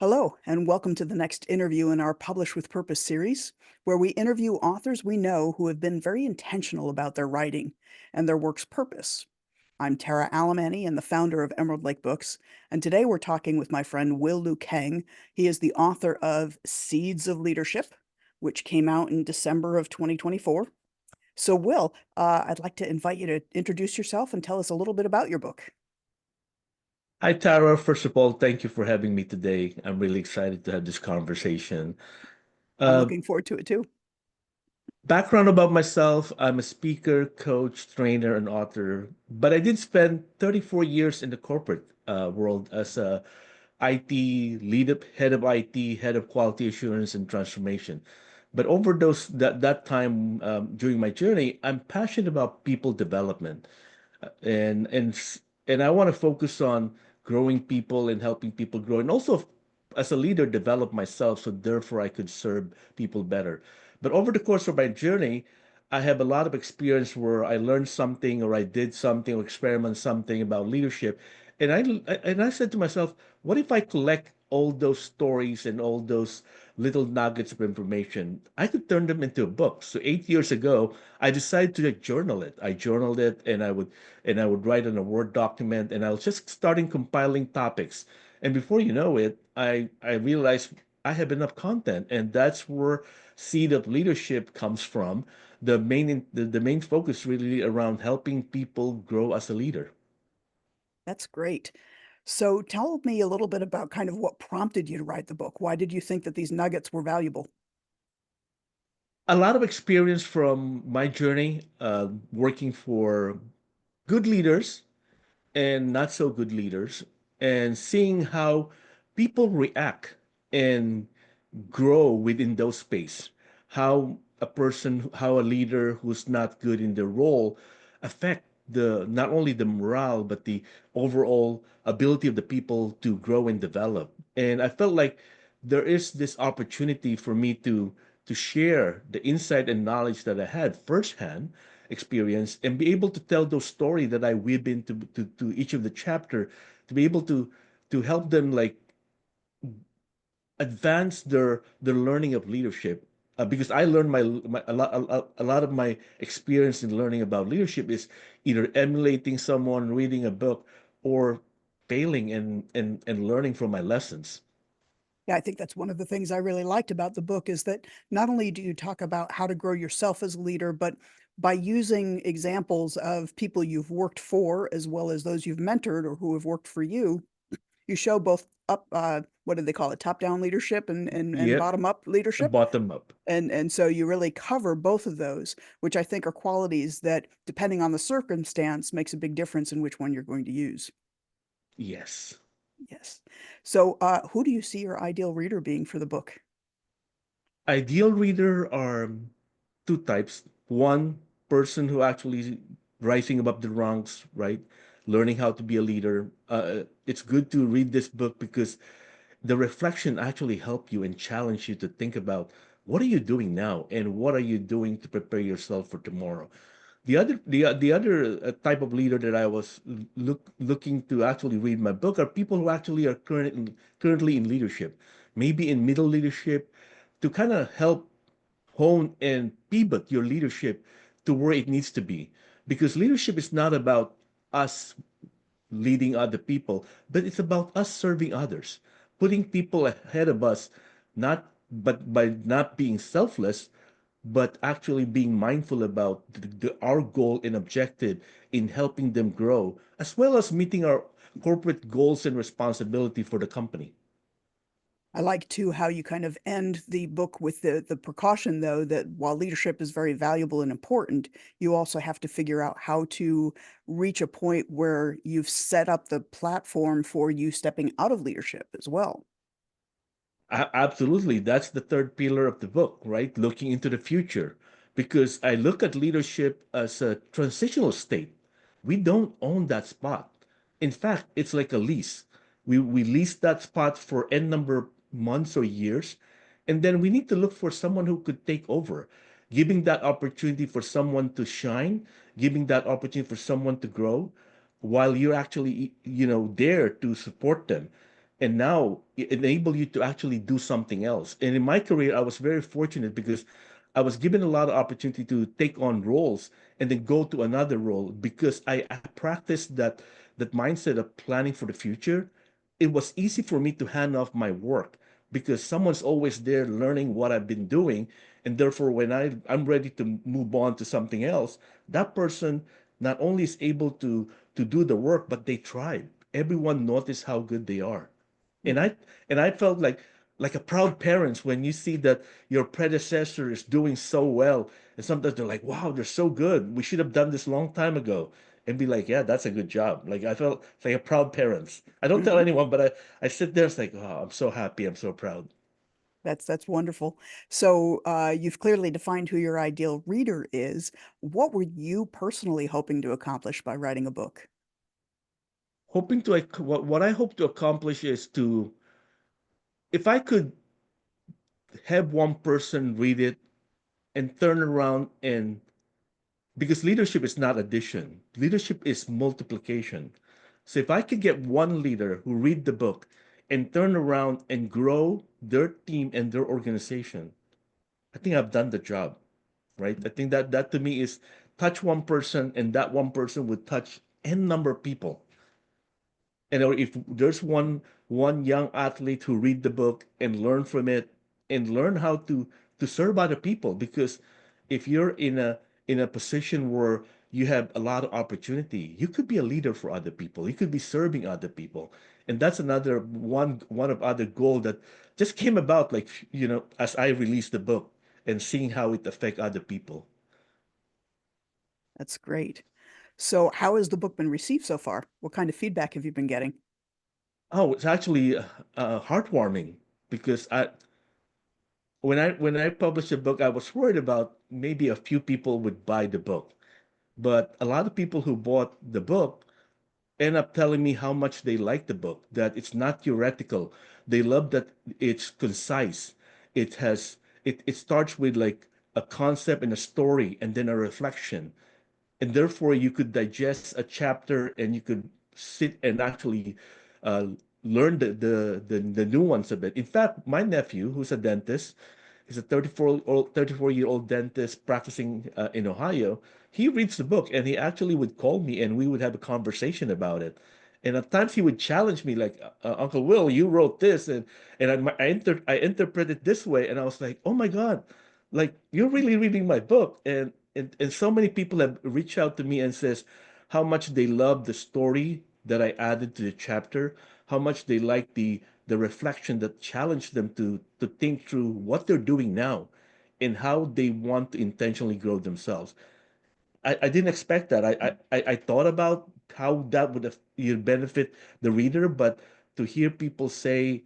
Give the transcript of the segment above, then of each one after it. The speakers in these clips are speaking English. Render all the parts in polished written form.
Hello, and welcome to the next interview in our Publish with Purpose series, where we interview authors we know who have been very intentional about their writing and their work's purpose. I'm Tara Alamany and the founder of Emerald Lake Books, and today we're talking with my friend Will Lukang. He is the author of Seeds of Leadership, which came out in December of 2024. So, Will, I'd like to invite you to introduce yourself and tell us a little bit about your book. Hi, Tara. First of all, thank you for having me today. I'm really excited to have this conversation. I'm Uh, looking forward to it too. Background about myself, I'm a speaker, coach, trainer, and author, but I did spend 34 years in the corporate world as a IT head of IT, head of quality assurance and transformation. But over that time during my journey, I'm passionate about people development. And I want to focus on growing people and helping people grow, and also as a leader develop myself, so therefore I could serve people better. But over the course of my journey, I have a lot of experience where I learned something or I did something or experiment something about leadership, and I said to myself, what if I collect all those stories and all those little nuggets of information? I could turn them into a book. So 8 years ago, I decided to journal it. I journaled it, and I would write in a Word document, and I was just starting compiling topics. And before you know it, I realized I have enough content, and that's where Seed of Leadership comes from. The main focus really around helping people grow as a leader. That's great. So tell me a little bit about kind of what prompted you to write the book. Why did you think that these nuggets were valuable? A lot of experience from my journey working for good leaders and not so good leaders, and seeing how people react and grow within those space, how a leader who's not good in their role affect the not only the morale but the overall ability of the people to grow and develop. And I felt like there is this opportunity for me to share the insight and knowledge that I had firsthand experience, and be able to tell those story that I weave into to each of the chapter, to be able to help them like advance their learning of leadership. Because I learned a lot of my experience in learning about leadership is either emulating someone, reading a book, or failing and learning from my lessons. Yeah, I think that's one of the things I really liked about the book is that not only do you talk about how to grow yourself as a leader, but by using examples of people you've worked for as well as those you've mentored or who have worked for you, you show both up what do they call it, top-down leadership and Yep, bottom-up leadership. bottom up. And so you really cover both of those, which I think are qualities that, depending on the circumstance, makes a big difference in which one you're going to use. Yes. Yes. So, who do you see your ideal reader being for the book? Ideal reader are two types. One, person who actually rising above the ranks, right? Learning how to be a leader. It's good to read this book because the reflection actually help you and challenge you to think about what are you doing now and what are you doing to prepare yourself for tomorrow. The other type of leader that I was looking to actually read my book are people who actually are currently in leadership, maybe in middle leadership, to kind of help hone and pivot your leadership to where it needs to be. Because leadership is not about us leading other people, but it's about us serving others, putting people ahead of us, not but by not being selfless, but actually being mindful about our goal and objective in helping them grow, as well as meeting our corporate goals and responsibility for the company. I like too how you kind of end the book with the precaution though that while leadership is very valuable and important, you also have to figure out how to reach a point where you've set up the platform for you stepping out of leadership as well. Absolutely. That's the third pillar of the book, right? Looking into the future. Because I look at leadership as a transitional state. We don't own that spot. In fact, it's like a lease. We lease that spot for N number of months or years, and then we need to look for someone who could take over, giving that opportunity for someone to shine, giving that opportunity for someone to grow while you're actually, there to support them. and now it enable you to actually do something else. And in my career, I was very fortunate because I was given a lot of opportunity to take on roles and then go to another role because I practiced that mindset of planning for the future. It was easy for me to hand off my work because someone's always there learning what I've been doing. And therefore, when I'm ready to move on to something else, that person not only is able to do the work, but they tried. Everyone noticed how good they are. And Mhm. I felt like a proud parents when you see that your predecessor is doing so well. And sometimes they're like, wow, they're so good. We should have done this long time ago. And be like, yeah, that's a good job. Like I felt like a proud parents. I don't tell Mhm. anyone, but I sit there, it's like, oh, I'm so happy, I'm so proud. That's wonderful. So you've clearly defined who your ideal reader is. What were you personally hoping to accomplish by writing a book? Hoping to what I hope to accomplish is to, if I could have one person read it and turn around, and because leadership is not addition, leadership is multiplication. So if I could get one leader who read the book and turn around and grow their team and their organization, I think I've done the job, right? I think that to me is touch one person, and that one person would touch n number of people. And or if there's one young athlete who read the book and learn from it and learn how to serve other people, because if you're in a position where you have a lot of opportunity, you could be a leader for other people, you could be serving other people. And that's another one of other goal that just came about, like, as I released the book and seeing how it affect other people. That's great. So how has the book been received so far? What kind of feedback have you been getting? Oh, it's actually heartwarming because when I published a book, I was worried about maybe a few people would buy the book, but a lot of people who bought the book end up telling me how much they like the book, that it's not theoretical. They love that it's concise. It starts with like a concept and a story and then a reflection, and therefore you could digest a chapter and you could sit and actually uh, learn the nuance of it. In fact, my nephew, who's a dentist, he's a 34-year-old dentist practicing in Ohio. He reads the book and he actually would call me and we would have a conversation about it. And at times he would challenge me like, Uncle Will, you wrote this, and I interpret it this way, and I was like, oh my God, like you're really reading my book. And so many people have reached out to me and says how much they love the story that I added to the chapter, how much they like the reflection that challenged them to think through what they're doing now and how they want to intentionally grow themselves. I didn't expect that. I thought about how that would have you benefit the reader, but to hear people say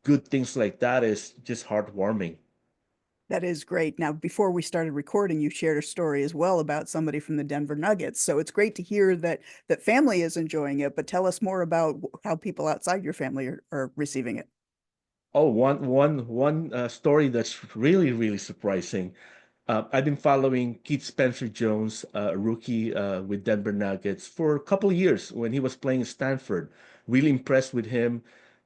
good things like that is just heartwarming. That is great. Now, before we started recording, you shared a story as well about somebody from the Denver Nuggets. So it's great to hear that family is enjoying it, but tell us more about how people outside your family are receiving it. Oh, one story that's really surprising. I've been following Keith Spencer Jones, a rookie with Denver Nuggets, for a couple of years when he was playing at Stanford. Really impressed with him,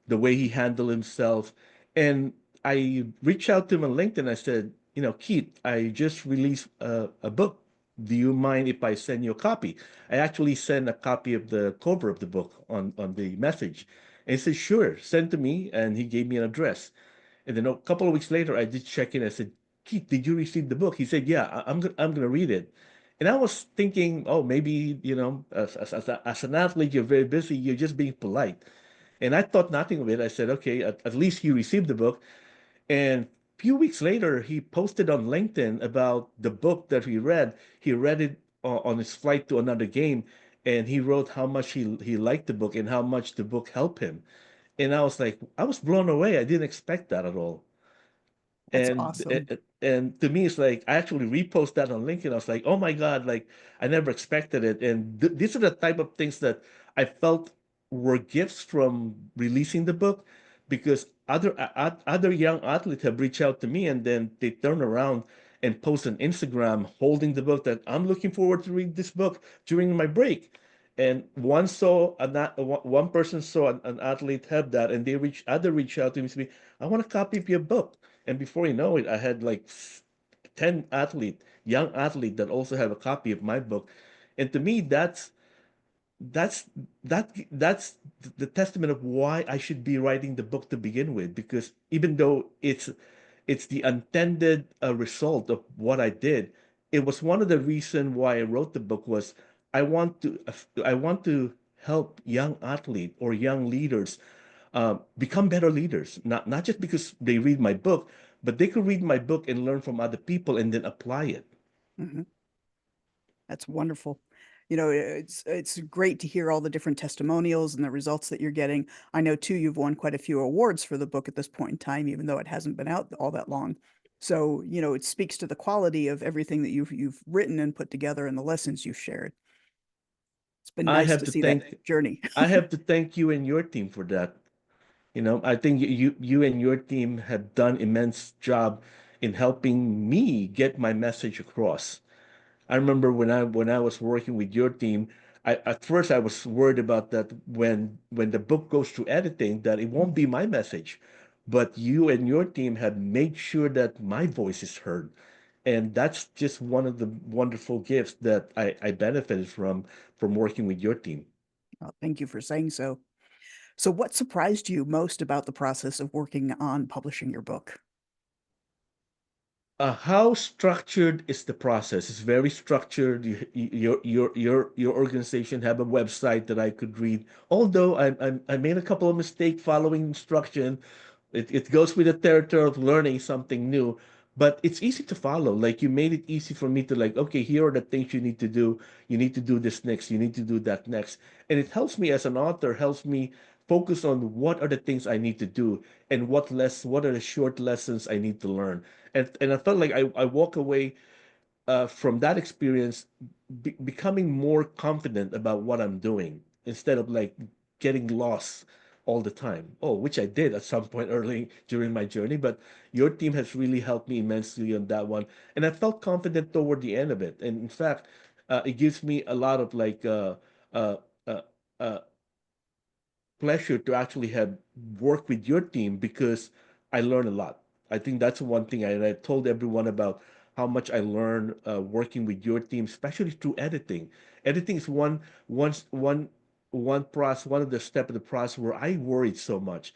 the way he handled himself. And I reached out to him on LinkedIn. I said, Keith, I just released a book. Do you mind if I send you a copy? I actually sent a copy of the cover of the book on the message. And he said, sure, send to me. And he gave me an address. And then a couple of weeks later, I did check in. I said, Keith, did you receive the book? He said, yeah, I'm gonna read it. And I was thinking, oh, maybe, as an athlete, you're very busy. You're just being polite. And I thought nothing of it. I said, okay, at least he received the book. And a few weeks later, he posted on LinkedIn about the book that he read. He read it on his flight to another game, and he wrote how much he liked the book and how much the book helped him. And I was like, I was blown away. I didn't expect that at all. That's And awesome. and to me, it's like I actually repost that on LinkedIn. I was like, oh my God, like I never expected it. And these are the type of things that I felt were gifts from releasing the book, because other young athletes have reached out to me and then they turn around and post on Instagram holding the book that I'm looking forward to read this book during my break. And one person saw an athlete have that, and other reached out to me and said, "I want a copy of your book." And before you know it, I had like 10 young athlete that also have a copy of my book. And to me, that's that's the testament of why I should be writing the book to begin with, because even though it's the intended result of what I did, it was one of the reason why I wrote the book was I want to help young athlete or young leaders become better leaders, not just because they read my book, but they could read my book and learn from other people and then apply it. Mhm. That's wonderful. You know, it's great to hear all the different testimonials and the results that you're getting. I know too, you've won quite a few awards for the book at this point in time, even though it hasn't been out all that long. So, you know, it speaks to the quality of everything that you've written and put together and the lessons you've shared. It's been I nice have to to see that thank journey. I have to thank you and your team for that. You know, I think you and your team have done immense job in helping me get my message across. I remember when I was working with your team, at first I was worried about that when the book goes through editing that it won't be my message. But you and your team have made sure that my voice is heard. And that's just one of the wonderful gifts that I benefited from working with your team. Well, thank you for saying so. So, what surprised you most about the process of working on publishing your book? How structured is the process? It's very structured. Your organization have a website that I could read. Although I made a couple of mistakes following instruction, it goes with the territory of learning something new, but it's easy to follow. Like you made it easy for me to like, okay, here are the things you need to do. You need to do this next. You need to do that next. And it helps me as an author, helps me focus on what are the things I need to do and what are the short lessons I need to learn. And I felt like I walk away from that experience becoming more confident about what I'm doing instead of like getting lost all the time. Oh, which I did at some point early during my journey, but your team has really helped me immensely on that one. And I felt confident toward the end of it. And in fact, it gives me a lot of uh, uh, uh, pleasure to actually have worked with your team because I learned a lot. I think that's one thing I told everyone about how much I learned working with your team, especially through editing. Editing is one process, one of the step of the process where I worried so much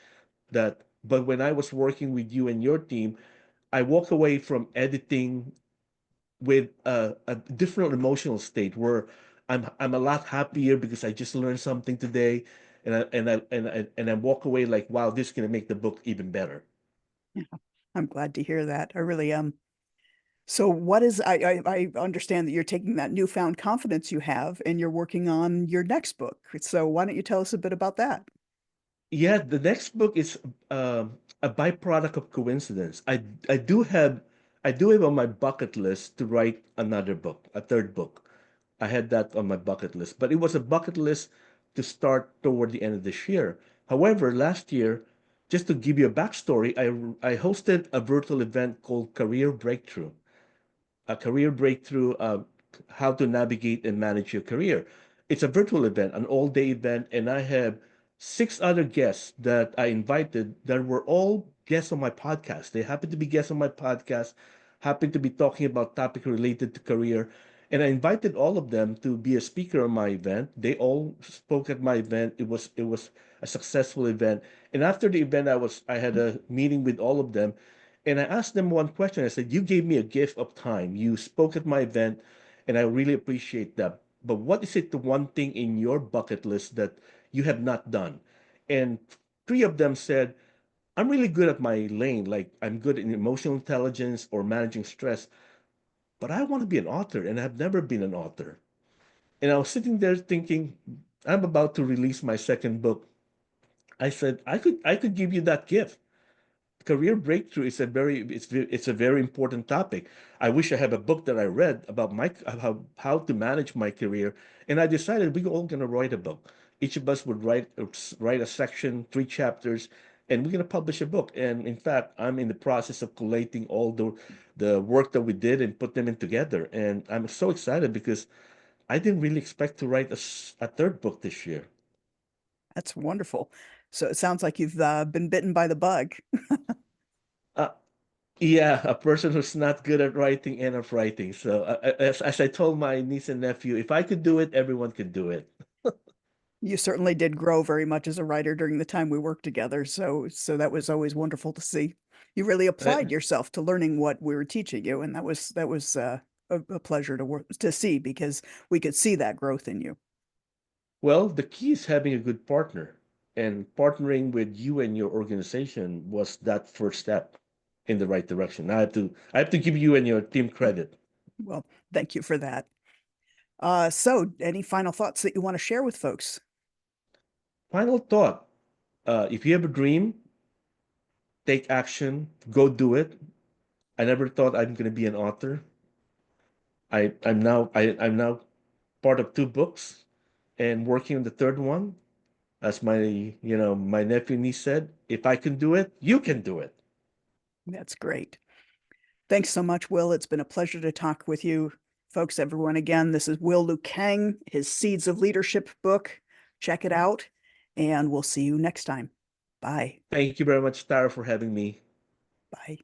that, but when I was working with you and your team, I walk away from editing with a different emotional state where I'm a lot happier because I just learned something today, and I walk away like, wow, this is gonna make the book even better. Yeah, I'm glad to hear that. I really am. So, what is I understand that you're taking that newfound confidence you have and you're working on your next book. So, why don't you tell us a bit about that? Yeah, the next book is a byproduct of coincidence. I do have on my bucket list to write another book, a third book. I had that on my bucket list, but it was a bucket list to start toward the end of this year. However, last year, just to give you a backstory, I hosted a virtual event called Career Breakthrough, a career breakthrough, how to navigate and manage your career. It's a virtual event, an all-day event, and I have six other guests that I invited that were all guests on my podcast. They happen to be guests on my podcast, happen to be talking about topic related to career. And I invited all of them to be a speaker on my event. They all spoke at my event. It was a successful event. And after the event, I had a meeting with all of them, and I asked them one question. I said, "You gave me a gift of time. You spoke at my event, and I really appreciate that. But what is it the one thing in your bucket list that you have not done?" And three of them said, "I'm really good at my lane. Like I'm good in emotional intelligence or managing stress, but I want to be an author, and I've never been an author." And I was sitting there thinking, I'm about to release my second book. I said, I could give you that gift. Career breakthrough is it's a very important topic. I wish I had a book that I read about my how to manage my career, and I decided we're all gonna write a book. Each of us would write a section, three chapters, and we're gonna publish a book. And in fact, I'm in the process of collating all the work that we did and put them in together. And I'm so excited because I didn't really expect to write a third book this year. That's wonderful. So it sounds like you've been bitten by the bug. Uh, yeah, a person who's not good at writing and of writing. So as I told my niece and nephew, if I could do it, everyone could do it. You certainly did grow very much as a writer during the time we worked together, so that was always wonderful to see. You really applied Uh, yourself to learning what we were teaching you, and that was a pleasure to work to see because we could see that growth in you. well, the key is having a good partner, and partnering with you and your organization was that first step in the right direction. I have to give you and your team credit. Well, thank you for that. So any final thoughts that you want to share with folks? Final thought. If you have a dream, take action, go do it. I never thought I'm going to be an author. I'm now part of two books and working on the third one. As my nephew niece said, if I can do it, you can do it. That's great. Thanks so much, Will. It's been a pleasure to talk with you. Folks, everyone, again, this is Will Lukang, his Seeds of Leadership book. Check it out, and we'll see you next time. Bye. Thank you very much, Tara, for having me. Bye.